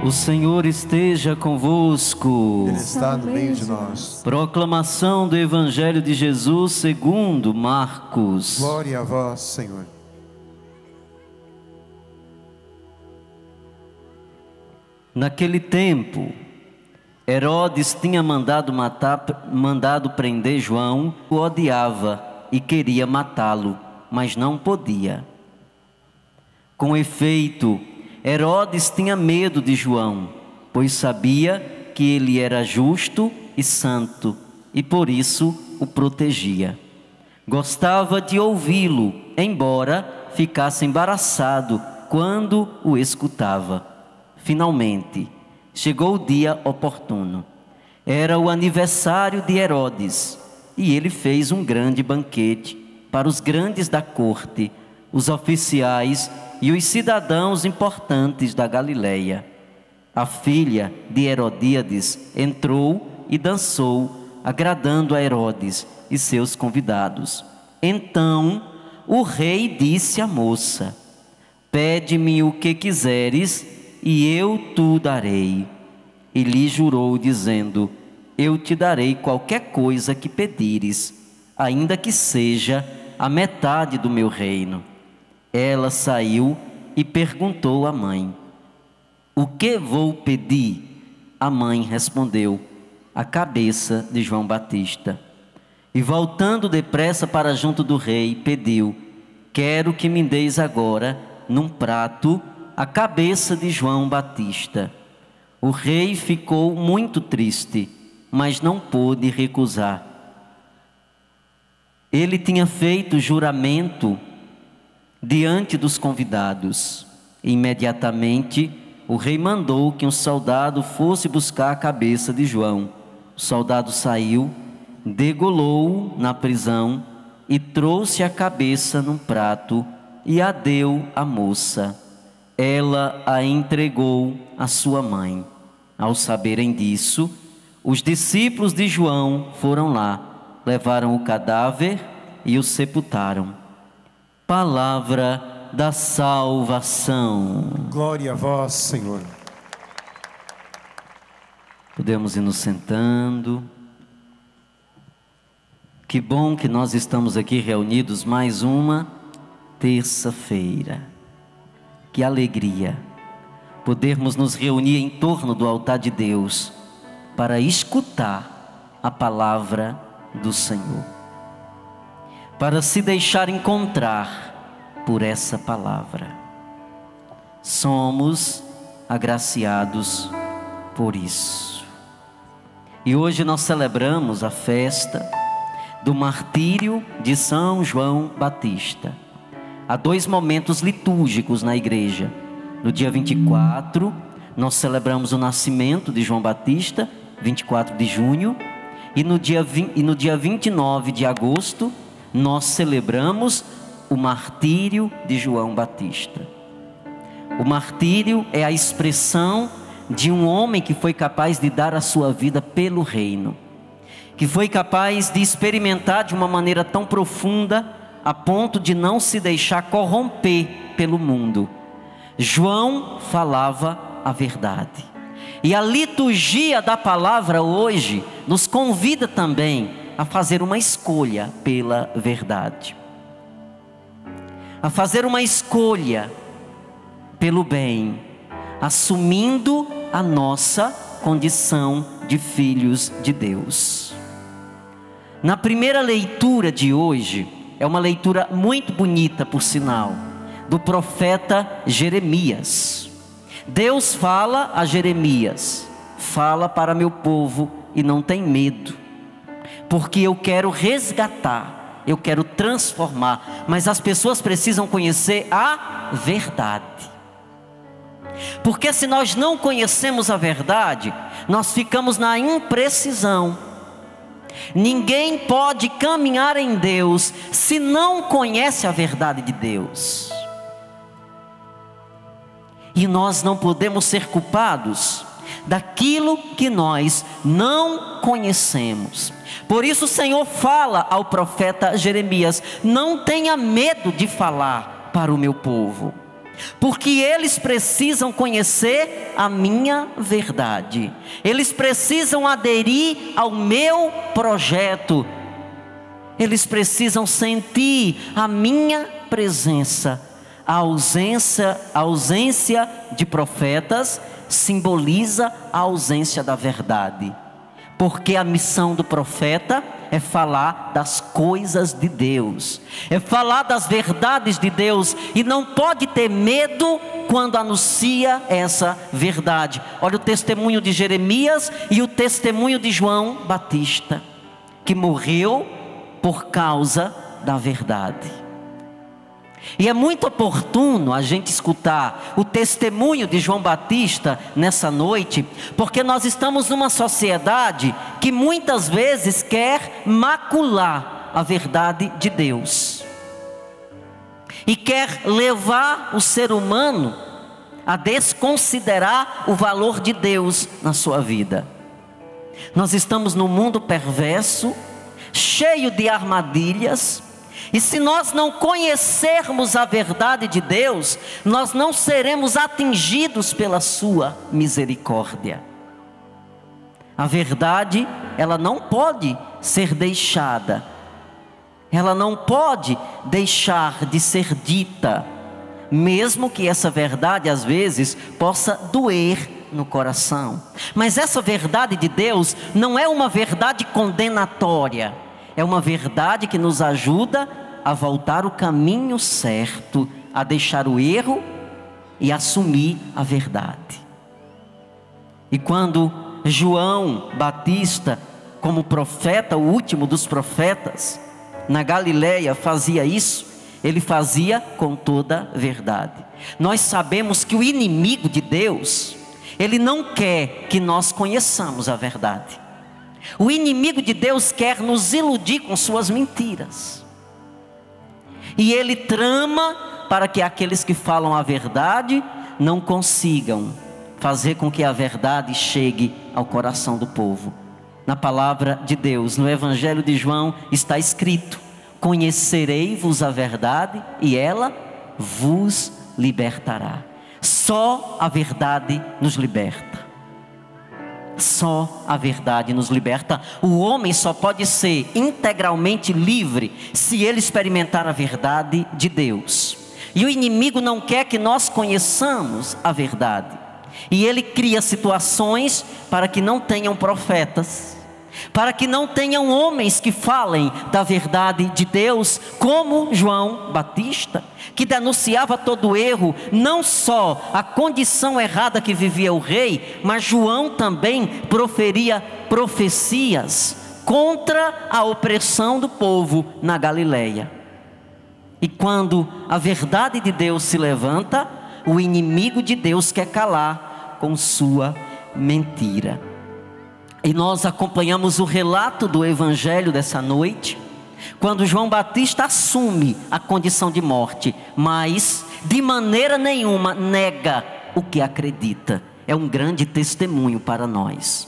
O Senhor esteja convosco. Ele está no meio de nós. Proclamação do Evangelho de Jesus segundo Marcos. Glória a vós, Senhor. Naquele tempo, Herodes tinha mandado prender João, o odiava e queria matá-lo, mas não podia. Com efeito, Herodes tinha medo de João, pois sabia que ele era justo e santo, e por isso o protegia. Gostava de ouvi-lo, embora ficasse embaraçado quando o escutava. Finalmente, chegou o dia oportuno. Era o aniversário de Herodes, e ele fez um grande banquete para os grandes da corte, os oficiais e os cidadãos importantes da Galileia. A filha de Herodíades entrou e dançou, agradando a Herodes e seus convidados. Então o rei disse à moça: pede-me o que quiseres e eu te darei. E lhe jurou, dizendo: eu te darei qualquer coisa que pedires, ainda que seja a metade do meu reino. Ela saiu e perguntou à mãe: o que vou pedir? A mãe respondeu: a cabeça de João Batista. E voltando depressa para junto do rei, pediu: quero que me deis agora, num prato, a cabeça de João Batista. O rei ficou muito triste, mas não pôde recusar. Ele tinha feito juramento diante dos convidados. Imediatamente, o rei mandou que um soldado fosse buscar a cabeça de João. O soldado saiu, degolou-o na prisão e trouxe a cabeça num prato e a deu à moça. Ela a entregou à sua mãe. Ao saberem disso, os discípulos de João foram lá, levaram o cadáver e o sepultaram. Palavra da salvação. Glória a vós, Senhor. Podemos ir nos sentando. Que bom que nós estamos aqui reunidos mais uma terça-feira. Que alegria podermos nos reunir em torno do altar de Deus para escutar a palavra do Senhor, para se deixar encontrar por essa palavra. Somos agraciados por isso. E hoje nós celebramos a festa do martírio de São João Batista. Há 2 momentos litúrgicos na igreja. No dia 24, nós celebramos o nascimento de João Batista, 24 de junho. E no dia 29 de agosto, nós celebramos o martírio de João Batista. O martírio é a expressão de um homem que foi capaz de dar a sua vida pelo reino, que foi capaz de experimentar de uma maneira tão profunda a ponto de não se deixar corromper pelo mundo. João falava a verdade. E a liturgia da palavra hoje nos convida também a fazer uma escolha pela verdade, a fazer uma escolha pelo bem, assumindo a nossa condição de filhos de Deus. Na primeira leitura de hoje, é uma leitura muito bonita, por sinal, do profeta Jeremias. Deus fala a Jeremias: fala para meu povo e não tem medo, porque eu quero resgatar, eu quero transformar, mas as pessoas precisam conhecer a verdade. Porque se nós não conhecemos a verdade, nós ficamos na imprecisão. Ninguém pode caminhar em Deus se não conhece a verdade de Deus. E nós não podemos ser culpados daquilo que nós não conhecemos. Por isso o Senhor fala ao profeta Jeremias: não tenha medo de falar para o meu povo. porque eles precisam conhecer a minha verdade, eles precisam aderir ao meu projeto, eles precisam sentir a minha presença. A ausência de profetas simboliza a ausência da verdade, porque a missão do profeta é falar das coisas de Deus, é falar das verdades de Deus, e não pode ter medo quando anuncia essa verdade. Olha o testemunho de Jeremias e o testemunho de João Batista, que morreu por causa da verdade. E é muito oportuno a gente escutar o testemunho de João Batista nessa noite, porque nós estamos numa sociedade que muitas vezes quer macular a verdade de Deus, e quer levar o ser humano a desconsiderar o valor de Deus na sua vida. Nós estamos num mundo perverso, cheio de armadilhas, e se nós não conhecermos a verdade de Deus, nós não seremos atingidos pela sua misericórdia. A verdade, ela não pode ser deixada, ela não pode deixar de ser dita, mesmo que essa verdade às vezes possa doer no coração. Mas essa verdade de Deus não é uma verdade condenatória, é uma verdade que nos ajuda a voltar o caminho certo, a deixar o erro e assumir a verdade. E quando João Batista, como profeta, o último dos profetas, na Galileia fazia isso, ele fazia com toda verdade. Nós sabemos que o inimigo de Deus, ele não quer que nós conheçamos a verdade. O inimigo de Deus quer nos iludir com suas mentiras, e ele trama para que aqueles que falam a verdade não consigam fazer com que a verdade chegue ao coração do povo. Na palavra de Deus, no Evangelho de João, está escrito: conhecerei-vos a verdade e ela vos libertará. Só a verdade nos liberta. Só a verdade nos liberta. O homem só pode ser integralmente livre se ele experimentar a verdade de Deus. E o inimigo não quer que nós conheçamos a verdade, e ele cria situações para que não tenham profetas, para que não tenham homens que falem da verdade de Deus, como João Batista, que denunciava todo erro, não só a condição errada que vivia o rei, mas João também proferia profecias contra a opressão do povo na Galileia. E quando a verdade de Deus se levanta, o inimigo de Deus quer calar com sua mentira. E nós acompanhamos o relato do Evangelho dessa noite, quando João Batista assume a condição de morte, mas de maneira nenhuma nega o que acredita. É um grande testemunho para nós.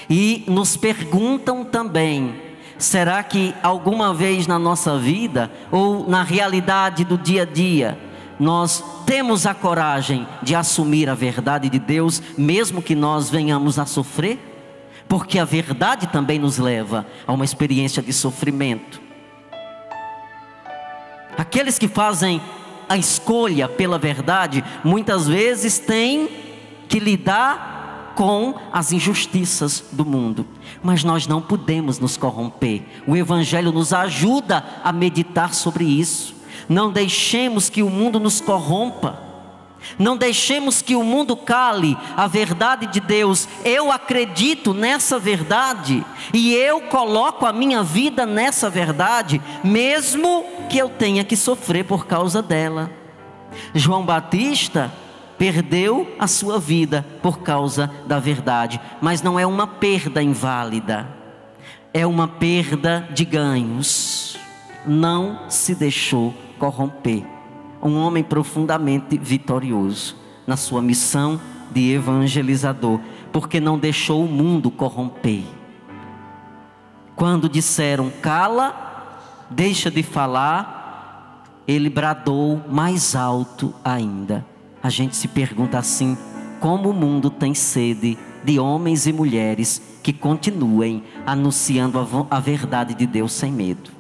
E nos perguntam também: será que alguma vez na nossa vida, ou na realidade do dia a dia, nós temos a coragem de assumir a verdade de Deus, mesmo que nós venhamos a sofrer? Porque a verdade também nos leva a uma experiência de sofrimento. Aqueles que fazem a escolha pela verdade, muitas vezes têm que lidar com as injustiças do mundo. Mas nós não podemos nos corromper. O Evangelho nos ajuda a meditar sobre isso. Não deixemos que o mundo nos corrompa. Não deixemos que o mundo cale a verdade de Deus. Eu acredito nessa verdade e eu coloco a minha vida nessa verdade, mesmo que eu tenha que sofrer por causa dela. João Batista perdeu a sua vida por causa da verdade, mas não é uma perda inválida, é uma perda de ganhos. Não se deixou corromper. Um homem profundamente vitorioso na sua missão de evangelizador, porque não deixou o mundo corromper. Quando disseram cala, deixa de falar, ele bradou mais alto ainda. A gente se pergunta assim: como o mundo tem sede de homens e mulheres que continuem anunciando a verdade de Deus sem medo.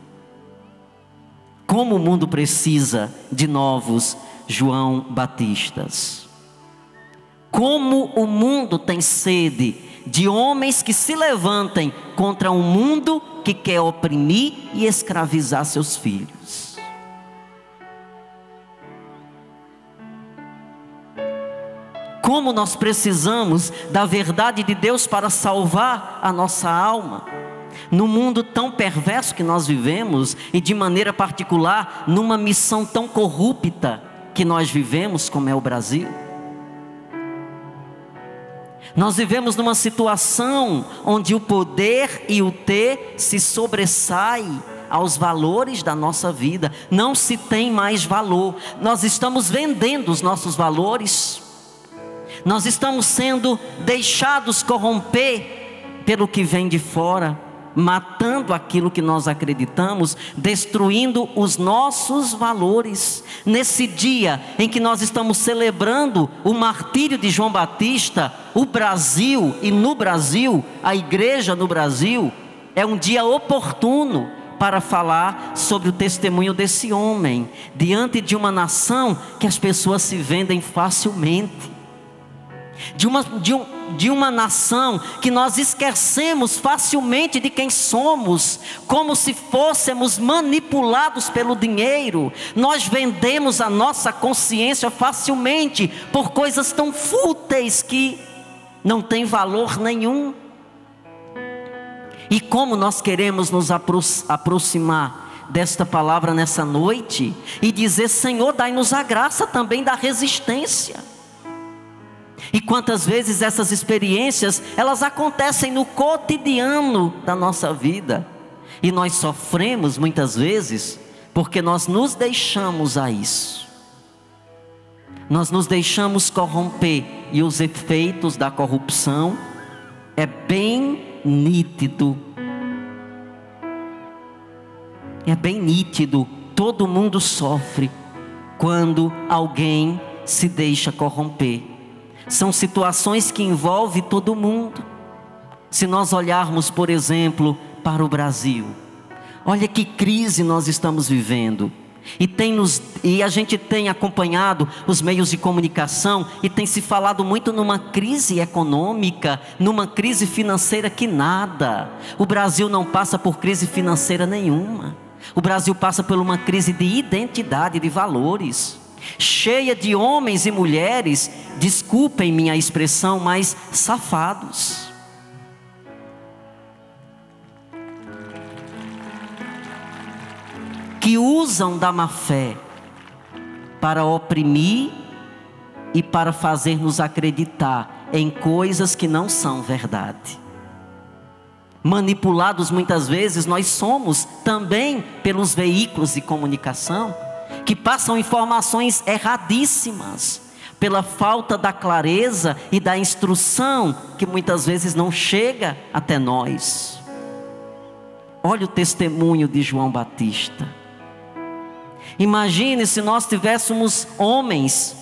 Como o mundo precisa de novos João Batistas. Como o mundo tem sede de homens que se levantem contra um mundo que quer oprimir e escravizar seus filhos. Como nós precisamos da verdade de Deus para salvar a nossa alma. No mundo tão perverso que nós vivemos, e de maneira particular, numa missão tão corrupta que nós vivemos, como é o Brasil. Nós vivemos numa situação onde o poder e o ter se sobressai aos valores da nossa vida. Não se tem mais valor. Nós estamos vendendo os nossos valores. Nós estamos sendo deixados corromper pelo que vem de fora, matando aquilo que nós acreditamos, destruindo os nossos valores. Nesse dia em que nós estamos celebrando o martírio de João Batista, o Brasil, e no Brasil, a igreja no Brasil, é um dia oportuno para falar sobre o testemunho desse homem, diante de uma nação que as pessoas se vendem facilmente. De uma nação que nós esquecemos facilmente de quem somos, como se fôssemos manipulados pelo dinheiro. Nós vendemos a nossa consciência facilmente por coisas tão fúteis que não têm valor nenhum. E como nós queremos nos aproximar desta palavra nessa noite e dizer: Senhor, dai-nos a graça também da resistência. E quantas vezes essas experiências, elas acontecem no cotidiano da nossa vida. E nós sofremos muitas vezes, porque nós nos deixamos a isso. Nós nos deixamos corromper, e os efeitos da corrupção é bem nítido. É bem nítido, todo mundo sofre quando alguém se deixa corromper. São situações que envolvem todo mundo. Se nós olharmos, por exemplo, para o Brasil, olha que crise nós estamos vivendo. E a gente tem acompanhado os meios de comunicação, e tem se falado muito numa crise econômica, numa crise financeira que nada. O Brasil não passa por crise financeira nenhuma. O Brasil passa por uma crise de identidade, de valores, cheia de homens e mulheres, desculpem minha expressão, mas safados. Que usam da má fé para oprimir e para fazer-nos acreditar em coisas que não são verdade. Manipulados muitas vezes nós somos também pelos veículos de comunicação, que passam informações erradíssimas, pela falta da clareza e da instrução que muitas vezes não chega até nós. Olha o testemunho de João Batista. Imagine se nós tivéssemos homens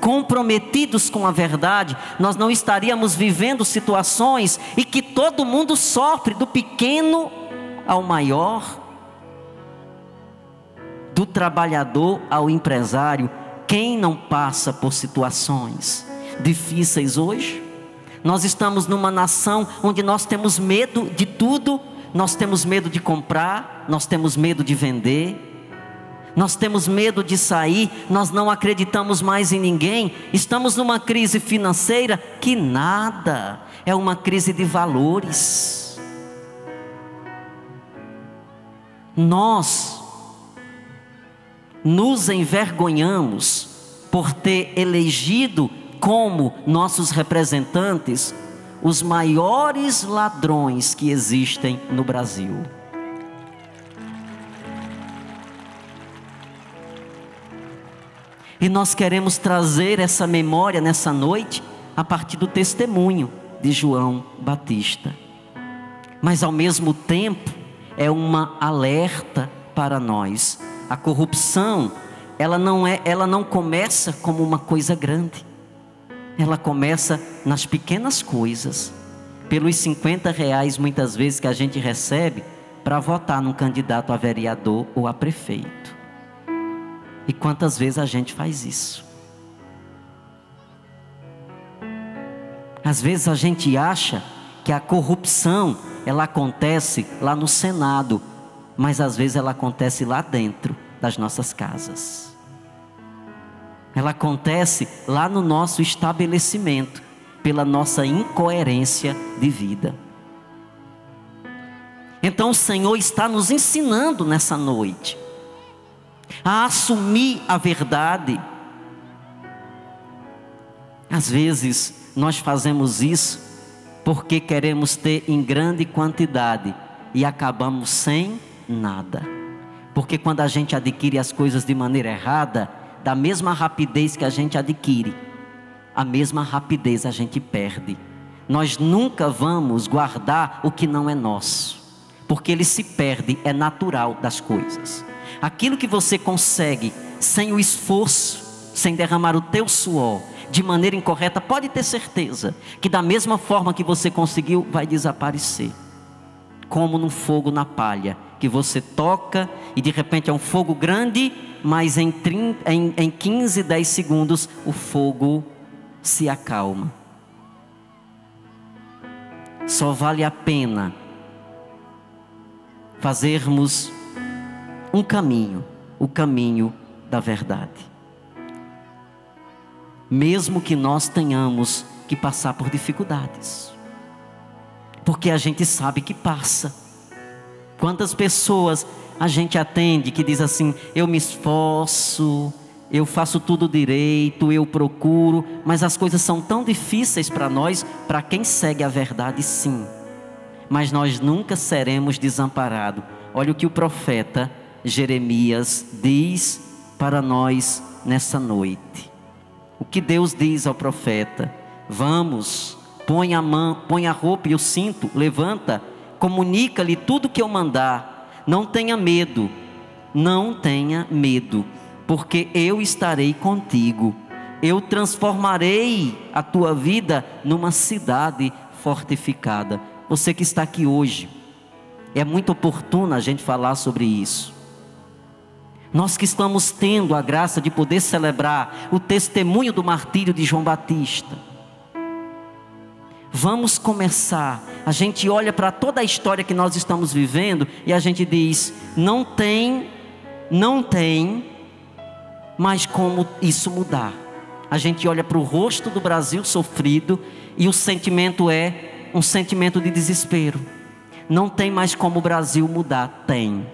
comprometidos com a verdade, nós não estaríamos vivendo situações e que todo mundo sofre, do pequeno ao maior, do trabalhador ao empresário. Quem não passa por situações difíceis hoje? Nós estamos numa nação onde nós temos medo de tudo. Nós temos medo de comprar, nós temos medo de vender, nós temos medo de sair, nós não acreditamos mais em ninguém. Estamos numa crise financeira que nada, é uma crise de valores. Nós nos envergonhamos por ter elegido como nossos representantes os maiores ladrões que existem no Brasil. E nós queremos trazer essa memória nessa noite a partir do testemunho de João Batista. Mas ao mesmo tempo é uma alerta para nós. A corrupção ela não começa como uma coisa grande. Ela começa nas pequenas coisas, pelos R$ 50 muitas vezes que a gente recebe para votar num candidato a vereador ou a prefeito. E quantas vezes a gente faz isso? Às vezes a gente acha que a corrupção ela acontece lá no Senado, mas às vezes ela acontece lá dentro das nossas casas. Ela acontece lá no nosso estabelecimento, pela nossa incoerência de vida. Então o Senhor está nos ensinando nessa noite a assumir a verdade. Às vezes nós fazemos isso porque queremos ter em grande quantidade e acabamos sem nada. Porque quando a gente adquire as coisas de maneira errada, da mesma rapidez que a gente adquire, a mesma rapidez a gente perde. Nós nunca vamos guardar o que não é nosso, porque ele se perde, é natural das coisas. Aquilo que você consegue sem o esforço, sem derramar o teu suor, de maneira incorreta, pode ter certeza que da mesma forma que você conseguiu, vai desaparecer. Como num fogo na palha, que você toca e de repente é um fogo grande, mas em 15, 10 segundos o fogo se acalma. Só vale a pena fazermos um caminho, o caminho da verdade. Mesmo que nós tenhamos que passar por dificuldades, porque a gente sabe que passa. Quantas pessoas a gente atende que diz assim: eu me esforço, eu faço tudo direito, eu procuro, mas as coisas são tão difíceis para nós. Para quem segue a verdade, sim, mas nós nunca seremos desamparados. Olha o que o profeta Jeremias diz para nós nessa noite. O que Deus diz ao profeta: vamos, põe a roupa e o cinto, levanta, comunica-lhe tudo que eu mandar, não tenha medo, porque eu estarei contigo, eu transformarei a tua vida numa cidade fortificada. Você que está aqui hoje, é muito oportuno a gente falar sobre isso. Nós que estamos tendo a graça de poder celebrar o testemunho do martírio de João Batista, vamos começar. A gente olha para toda a história que nós estamos vivendo e a gente diz: não tem mais como isso mudar. A gente olha para o rosto do Brasil sofrido e o sentimento é um sentimento de desespero. Não tem mais como o Brasil mudar. Tem.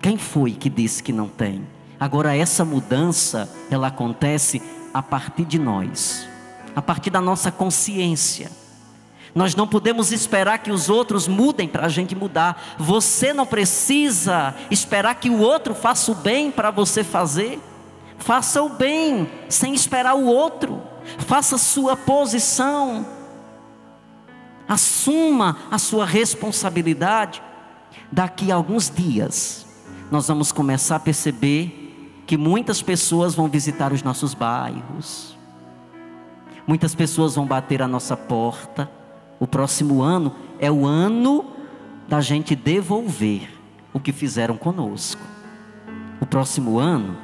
Quem foi que disse que não tem? Agora essa mudança, ela acontece a partir de nós, a partir da nossa consciência. Nós não podemos esperar que os outros mudem para a gente mudar. Você não precisa esperar que o outro faça o bem para você fazer. Faça o bem sem esperar o outro. Faça a sua posição. Assuma a sua responsabilidade. Daqui a alguns dias nós vamos começar a perceber que muitas pessoas vão visitar os nossos bairros. Muitas pessoas vão bater a nossa porta. O próximo ano é o ano da gente devolver o que fizeram conosco. O próximo ano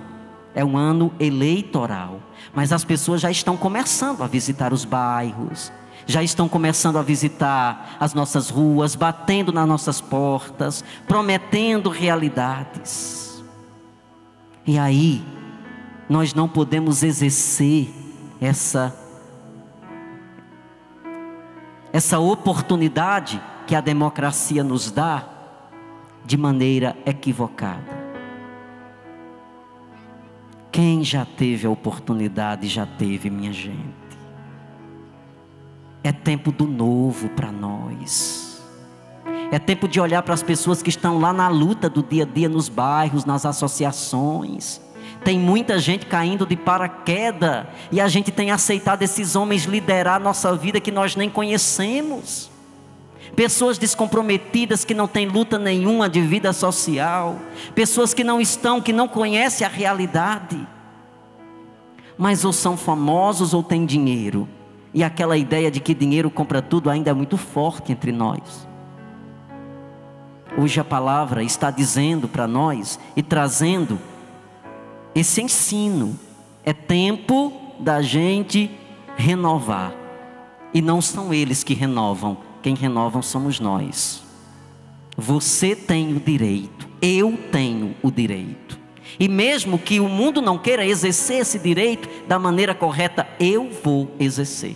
é um ano eleitoral. Mas as pessoas já estão começando a visitar os bairros. Já estão começando a visitar as nossas ruas, batendo nas nossas portas, prometendo realidades. E aí, nós não podemos exercer essa oportunidade que a democracia nos dá de maneira equivocada. Quem já teve a oportunidade, já teve, minha gente. É tempo do novo para nós. É tempo de olhar para as pessoas que estão lá na luta do dia a dia, nos bairros, nas associações. Tem muita gente caindo de paraquedas e a gente tem aceitado esses homens liderar a nossa vida que nós nem conhecemos. pessoas descomprometidas que não têm luta nenhuma de vida social, pessoas que não conhecem a realidade, mas ou são famosos ou têm dinheiro, e aquela ideia de que dinheiro compra tudo ainda é muito forte entre nós. Hoje a palavra está dizendo para nós e trazendo esse ensino: é tempo da gente renovar, e não são eles que renovam, quem renovam somos nós. Você tem o direito, eu tenho o direito, e mesmo que o mundo não queira exercer esse direito da maneira correta, eu vou exercer.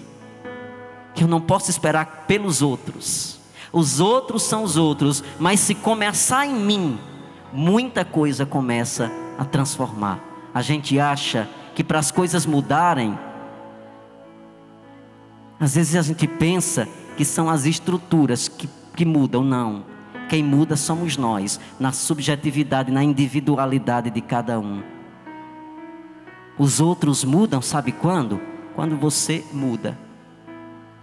Eu não posso esperar pelos outros. Os outros são os outros, mas se começar em mim, muita coisa começa a transformar. A gente acha que para as coisas mudarem, às vezes a gente pensa que são as estruturas que mudam. Não, quem muda somos nós, na subjetividade, na individualidade de cada um. Os outros mudam, sabe quando? Quando você muda.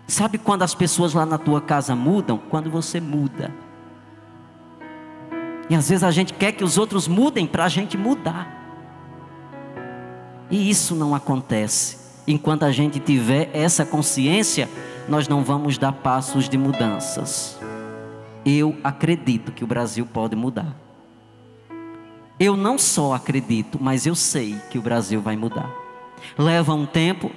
Sabe quando as pessoas lá na tua casa mudam? Quando você muda. E às vezes a gente quer que os outros mudem para a gente mudar. E isso não acontece. Enquanto a gente tiver essa consciência, nós não vamos dar passos de mudanças. Eu acredito que o Brasil pode mudar. Eu não só acredito, mas eu sei que o Brasil vai mudar. Leva um tempo.